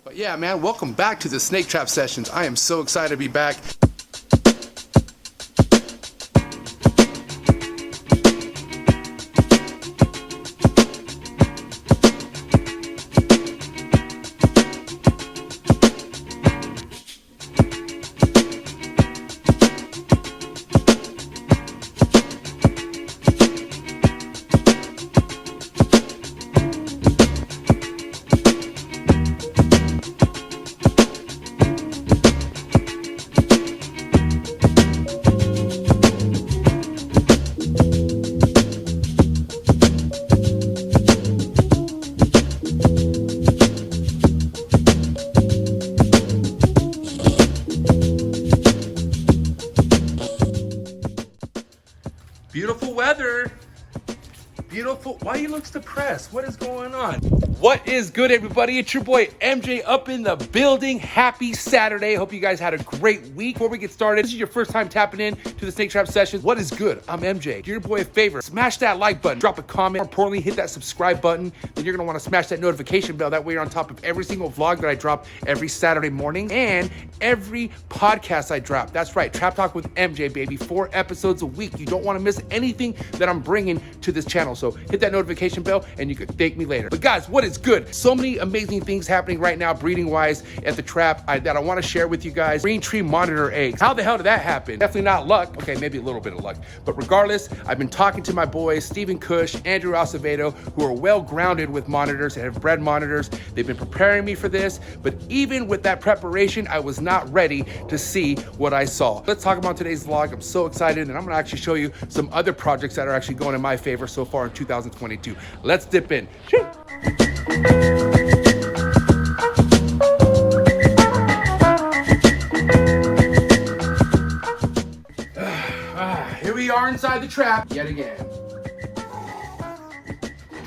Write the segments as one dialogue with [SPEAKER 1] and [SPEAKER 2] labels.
[SPEAKER 1] But yeah, man, welcome back to the Snake Trap Sessions. I am so excited to be back. Beautiful weather. Beautiful. Why you looks depressed? What is going on? What is good, everybody? It's your boy MJ up in the building. Happy Saturday. Hope you guys had a great week. Before we get started, this is your first time tapping in to the Snake Trap Sessions. What is good? I'm MJ. Do your boy a favor. Smash that like button. Drop a comment. More importantly, hit that subscribe button. Then you're going to want to smash that notification bell. That way you're on top of every single vlog that I drop every Saturday morning and every podcast I drop. That's right. Trap Talk with MJ, baby. 4 episodes a week. You don't want to miss anything that I'm bringing to this channel. So hit that notification bell and you can thank me later. But guys, what is good? So many amazing things happening right now, breeding wise at the trap that I want to share with you guys. Green tree monitor eggs. How the hell did that happen? Definitely not luck. Okay, maybe a little bit of luck. But regardless, I've been talking to my boys, Stephen Cush, Andrew Acevedo, who are well grounded with monitors and have bred monitors. They've been preparing me for this, but even with that preparation, I was not ready to see what I saw. Let's talk about today's vlog. I'm so excited, and I'm gonna actually show you some other projects that are actually going in my favor so far in 2022. Let's dip in. Here we are inside the trap yet again.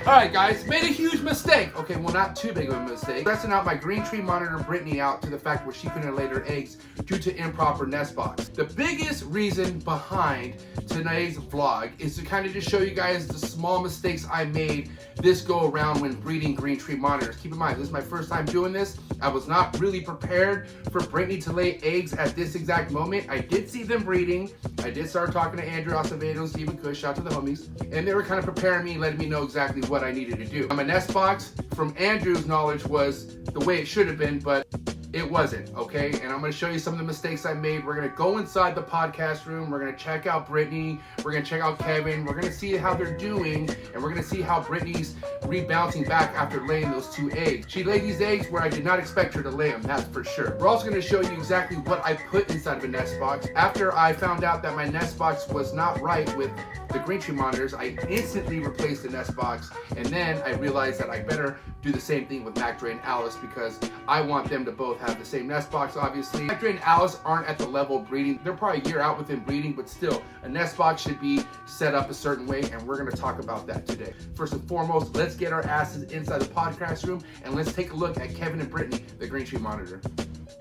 [SPEAKER 1] All right, guys, made a huge mistake. Okay, well, not too big of a mistake. Stressing out my green tree monitor Brittany out to the fact where she couldn't lay her eggs due to improper nest box. The biggest reason behind today's vlog is to kind of just show you guys the small mistakes I made this go around when breeding green tree monitors. Keep in mind, this is my first time doing this. I was not really prepared for Brittany to lay eggs at this exact moment. I did see them breeding. I did start talking to Andrew Acevedo and Stephen Cush, shout out to the homies, and they were kind of preparing me, letting me know exactly what I needed to do. My nest box, from Andrew's knowledge, was the way it should have been, but it wasn't, okay? And I'm gonna show you some of the mistakes I made. We're gonna go inside the podcast room. We're gonna check out Brittany. We're gonna check out Kevin. We're gonna see how they're doing, and we're gonna see how Brittany's rebounding back after laying those 2 eggs. She laid these eggs where I did not expect her to lay them, that's for sure. We're also gonna show you exactly what I put inside of a nest box. After I found out that my nest box was not right with the green tree monitors, I instantly replaced the nest box, and then I realized that I better do the same thing with Mac Dre and Alice because I want them to both have the same nest box, obviously. Mac Dre and Alice aren't at the level of breeding. They're probably a year out within breeding, but still, a nest box should be set up a certain way, and we're gonna talk about that today. First and foremost, let's get our asses inside the podcast room, and let's take a look at Kevin and Brittany, the green tree monitor.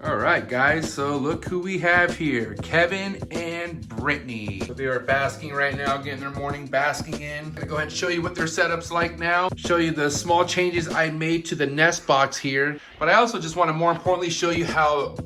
[SPEAKER 1] All right, guys, so look who we have here, Kevin and Brittany. So they are basking right now, getting their morning basking in. I'm gonna go ahead and show you what their setup's like now, show you the small changes I made to the nest box here, but I also just want to more importantly show you how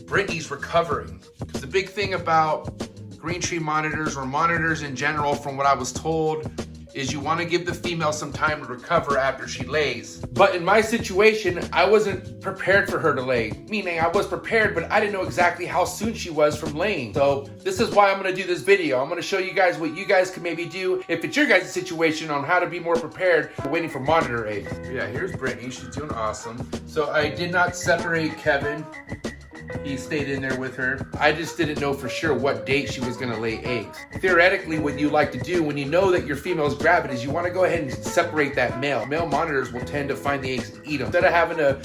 [SPEAKER 1] Brittany's recovering. Because the big thing about green tree monitors or monitors in general, from what I was told, is you want to give the female some time to recover after she lays. But in my situation, I wasn't prepared for her to lay. Meaning I was prepared, but I didn't know exactly how soon she was from laying. So this is why I'm gonna do this video. I'm gonna show you guys what you guys can maybe do if it's your guys' situation on how to be more prepared for waiting for monitor eggs. Yeah, here's Brittany, she's doing awesome. So I did not separate Kevin. He stayed in there with her. I just didn't know for sure what date she was gonna lay eggs. Theoretically, what you like to do when you know that your female's gravid is you wanna go ahead and separate that male. Male monitors will tend to find the eggs and eat them. Instead of having to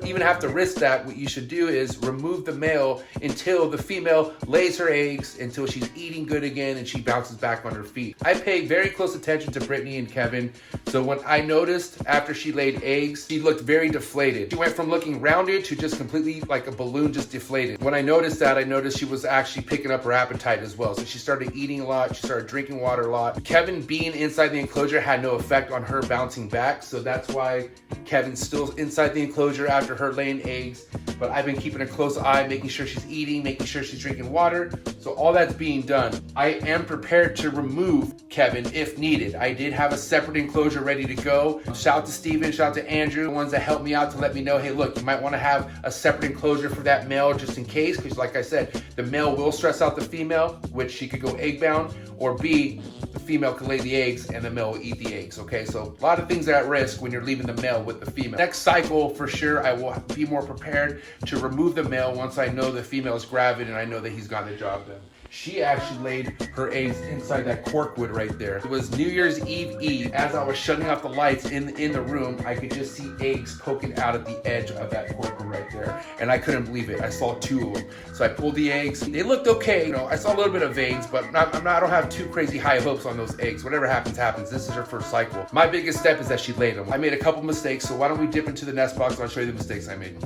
[SPEAKER 1] even have to risk that, what you should do is remove the male until the female lays her eggs, until she's eating good again and she bounces back on her feet. I pay very close attention to Brittany and Kevin. So when I noticed after she laid eggs, she looked very deflated. She went from looking rounded to just completely like a balloon just just deflated. When I noticed that, I noticed she was actually picking up her appetite as well. So she started eating a lot, she started drinking water a lot. Kevin being inside the enclosure had no effect on her bouncing back, so that's why Kevin's still inside the enclosure after her laying eggs. But I've been keeping a close eye, making sure she's eating, making sure she's drinking water. So all that's being done. I am prepared to remove Kevin if needed. I did have a separate enclosure ready to go. Shout out to Steven, shout out to Andrew, the ones that helped me out to let me know, hey, look, you might want to have a separate enclosure for that male just in case, because like I said, the male will stress out the female, which she could go egg bound, or B, the female can lay the eggs and the male will eat the eggs, okay? So a lot of things are at risk when you're leaving the male with the female. Next cycle, for sure, I will be more prepared to remove the male once I know the female is gravid and I know that he's got the job done. She actually laid her eggs inside that corkwood right there. It was New Year's Eve. As I was shutting off the lights in the room, I could just see eggs poking out at the edge of that corkwood right there. And I couldn't believe it. I saw 2 of them. So I pulled the eggs. They looked okay. You know, I saw a little bit of veins, but I don't have too crazy high hopes on those eggs. Whatever happens, happens. This is her first cycle. My biggest step is that she laid them. I made a couple mistakes, so why don't we dip into the nest box and I'll show you the mistakes I made.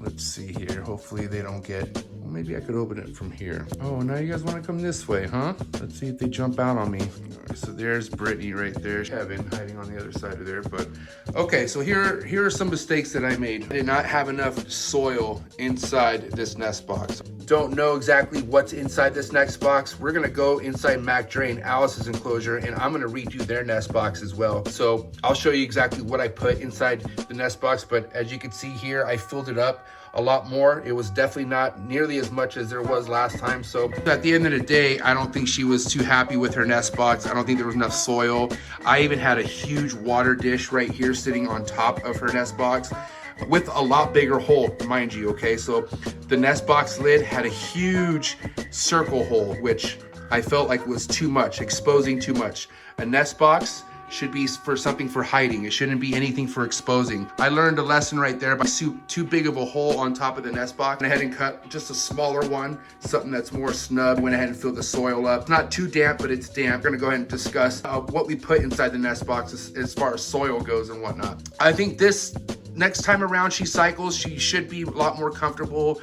[SPEAKER 1] Let's see here. Hopefully they don't get... Maybe I could open it from here. Oh, now you guys want to come this way, huh? Let's see if they jump out on me. All right, so there's Brittany right there. Kevin hiding on the other side of there. But okay, so here are some mistakes that I made. I did not have enough soil inside this nest box. Don't know exactly what's inside this nest box. We're gonna go inside Mac Dre and Alice's enclosure, and I'm gonna redo their nest box as well. So I'll show you exactly what I put inside the nest box, but as you can see here, I filled it up a lot more. It was definitely not nearly as much as there was last time. So at the end of the day, I don't think she was too happy with her nest box. I don't think there was enough soil. I even had a huge water dish right here sitting on top of her nest box with a lot bigger hole, mind you, okay? So the nest box lid had a huge circle hole, which I felt like was too much, exposing too much. A nest box should be for something for hiding. It shouldn't be anything for exposing. I learned a lesson right there by too big of a hole on top of the nest box. Went ahead and cut just a smaller one, something that's more snug. Went ahead and filled the soil up. It's not too damp, but it's damp. We're gonna go ahead and discuss what we put inside the nest box as far as soil goes and whatnot. I think this next time around she cycles, she should be a lot more comfortable.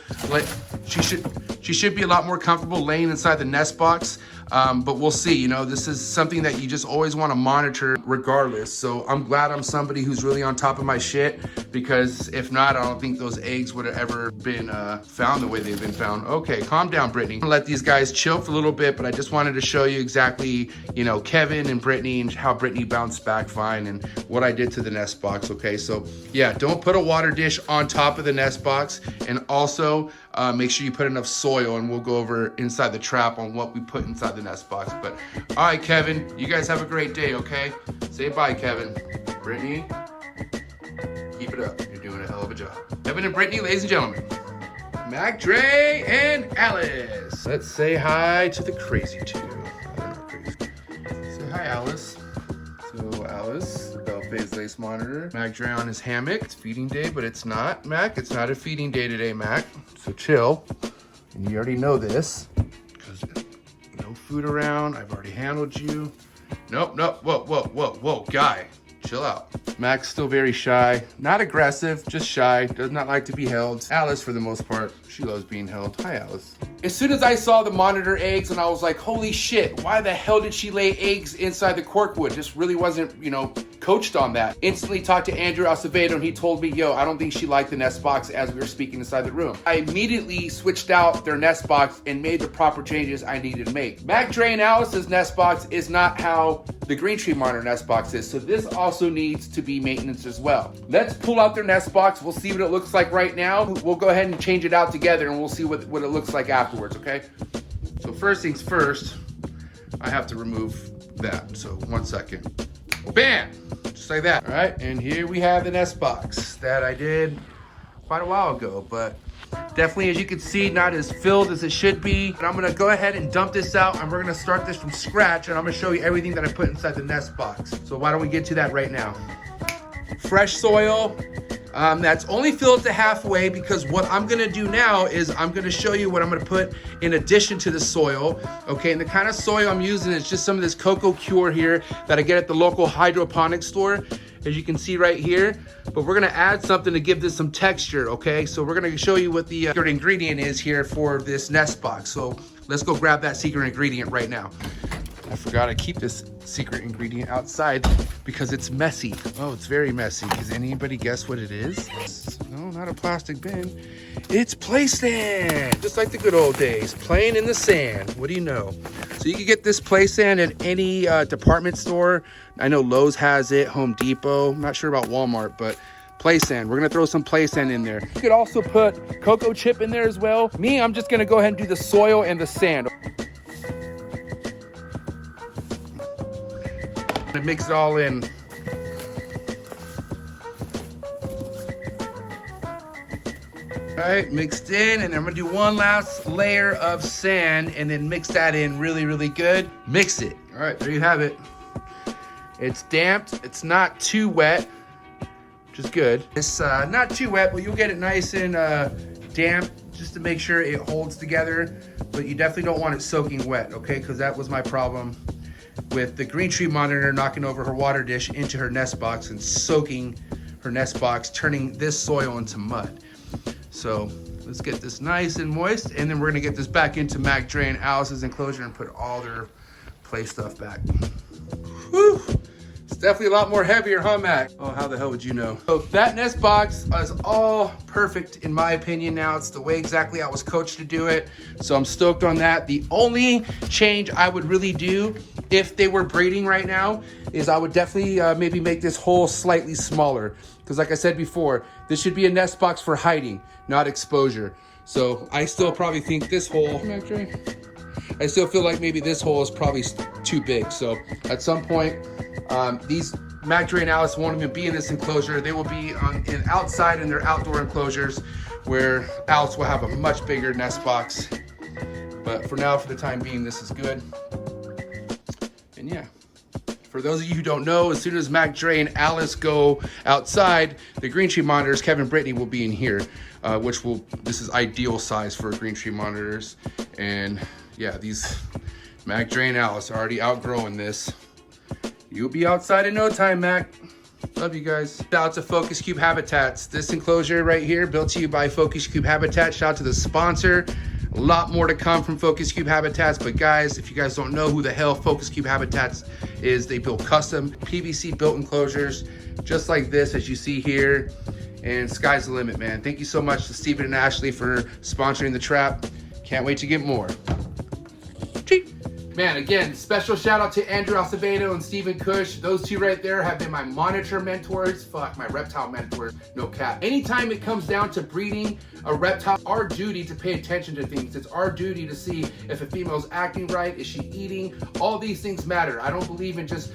[SPEAKER 1] She should be a lot more comfortable laying inside the nest box. But we'll see, you know, this is something that you just always want to monitor regardless. So I'm glad I'm somebody who's really on top of my shit, because if not, I don't think those eggs would have ever been found the way they've been found. Okay, calm down, Brittany. I'm gonna let these guys chill for a little bit, but I just wanted to show you exactly, you know, Kevin and Brittany and how Brittany bounced back fine and what I did to the nest box, okay? So yeah, don't put a water dish on top of the nest box, and also make sure you put enough soil, and we'll go over inside the trap on what we put inside the nest box. But all right, Kevin, you guys have a great day, okay? Say bye, Kevin. Brittany, keep it up. You're doing a hell of a job. Kevin and Brittany, ladies and gentlemen, Mac Dre and Alice. Let's say hi to the crazy two. They're not crazy. Say hi, Alice. So Alice, the bell phase lace monitor. Mac Dre on his hammock. It's feeding day, but it's not, Mac. It's not a feeding day today, Mac. So chill. And you already know this, because no food around. I've already handled you. Nope. Whoa, guy. Chill out. Mac's still very shy. Not aggressive, just shy. Does not like to be held. Alice, for the most part, she loves being held. Hi, Alice. As soon as I saw the monitor eggs, and I was like, holy shit, why the hell did she lay eggs inside the corkwood? Just really wasn't, you know, coached on that. Instantly talked to Andrew Acevedo, and he told me, yo, I don't think she liked the nest box as we were speaking inside the room. I immediately switched out their nest box and made the proper changes I needed to make. Mac Dre and Alice's nest box is not how the Green Tree Monitor nest box is, so this also needs to be maintenance as well. Let's pull out their nest box. We'll see what it looks like right now. We'll go ahead and change it out together, and we'll see what it looks like afterwards, okay? So first things first, I have to remove that. So 1 second. Bam! Just like that. All right, and here we have the nest box that I did quite a while ago, but definitely, as you can see, not as filled as it should be. And I'm gonna go ahead and dump this out, and we're gonna start this from scratch, and I'm gonna show you everything that I put inside the nest box. So why don't we get to that right now? Fresh soil. That's only filled to halfway, because what I'm gonna do now is I'm gonna show you what I'm gonna put in addition to the soil, okay? And the kind of soil I'm using is just some of this Cocoa Cure here that I get at the local hydroponics store. as you can see right here, but we're gonna add something to give this some texture, okay? So we're gonna show you what the secret ingredient is here for this nest box. So let's go grab that secret ingredient right now. I forgot to keep this secret ingredient outside because it's messy. Oh, it's very messy. Does anybody guess what it is? No, not a plastic bin. It's play sand, just like the good old days, playing in the sand. What do you know? So you can get this play sand at any department store. I know Lowe's has it, Home Depot. I'm not sure about Walmart, but play sand. We're gonna throw some play sand in there. You could also put cocoa chip in there as well. Me, I'm just gonna go ahead and do the soil and the sand. And mix it all in. All right, mixed in, and I'm gonna do one last layer of sand and then mix that in really, really good. Mix it. All right, there you have it. It's damped, it's not too wet, which is good. It's not too wet, but you'll get it nice and damp just to make sure it holds together, but you definitely don't want it soaking wet, okay? Because that was my problem with the green tree monitor knocking over her water dish into her nest box and soaking her nest box, turning this soil into mud. So let's get this nice and moist, and then we're gonna get this back into Mac Dre and Alice's enclosure and put all their play stuff back. Whew. It's definitely a lot more heavier, huh, Mac? Oh, how the hell would you know? So that nest box is all perfect in my opinion now. It's the way exactly I was coached to do it. So I'm stoked on that. The only change I would really do if they were breeding right now is I would definitely maybe make this hole slightly smaller. Because like I said before, this should be a nest box for hiding, not exposure. So I still probably think this hole, Mac Dre, I still feel like maybe this hole is probably too big. So at some point, these Mac Dre and Alice won't even be in this enclosure. They will be outside in their outdoor enclosures where Alice will have a much bigger nest box. But for now, for the time being, this is good. And yeah, for those of you who don't know, as soon as Mac Dre and Alice go outside, the green tree monitors, Kevin Brittany, will be in here, this is ideal size for green tree monitors. And yeah, these Mac Dre and Alice are already outgrowing this. You'll be outside in no time, Mac. Love you guys. Shout out to Focus Cube Habitats. This enclosure right here, built to you by Focus Cube Habitats. Shout out to the sponsor. A lot more to come from Focus Cube Habitats. But guys, if you guys don't know who the hell Focus Cube Habitats is, they build custom PVC built enclosures just like this, as you see here. And sky's the limit, man. Thank you so much to Stephen and Ashley for sponsoring the trap. Can't wait to get more. Cheap. Man, again, special shout out to Andrew Acevedo and Stephen Cush. Those two right there have been my monitor mentors. Fuck, my reptile mentors, no cap. Anytime it comes down to breeding a reptile, our duty to pay attention to things. It's our duty to see if a female's acting right, is she eating? All these things matter. I don't believe in just,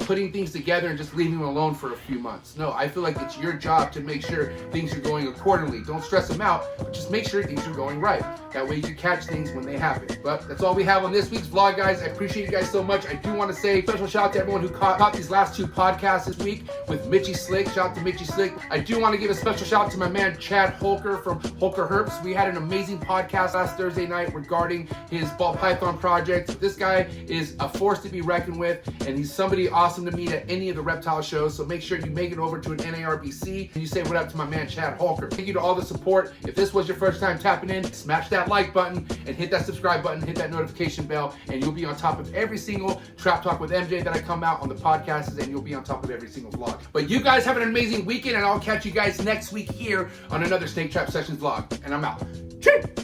[SPEAKER 1] putting things together and just leaving them alone for a few months. No, I feel like it's your job to make sure things are going accordingly. Don't stress them out, but just make sure things are going right. That way you can catch things when they happen. But that's all we have on this week's vlog, guys. I appreciate you guys so much. I do want to say special shout out to everyone who caught these last two podcasts this week with Mitchy Slick. Shout out to Mitchy Slick. I do want to give a special shout out to my man Chad Holker from Holker Herps. We had an amazing podcast last Thursday night regarding his ball python project. This guy is a force to be reckoned with, and he's somebody awesome to meet at any of the reptile shows. So make sure you make it over to an NARBC and you say what up to my man Chad Holker. Thank you to all the support. If this was your first time tapping in, smash that like button and hit that subscribe button, hit that notification bell, and you'll be on top of every single Trap Talk with MJ that I come out on the podcasts, and you'll be on top of every single vlog. But you guys have an amazing weekend, and I'll catch you guys next week here on another Snake Trap Sessions vlog. And I'm out. Cheers!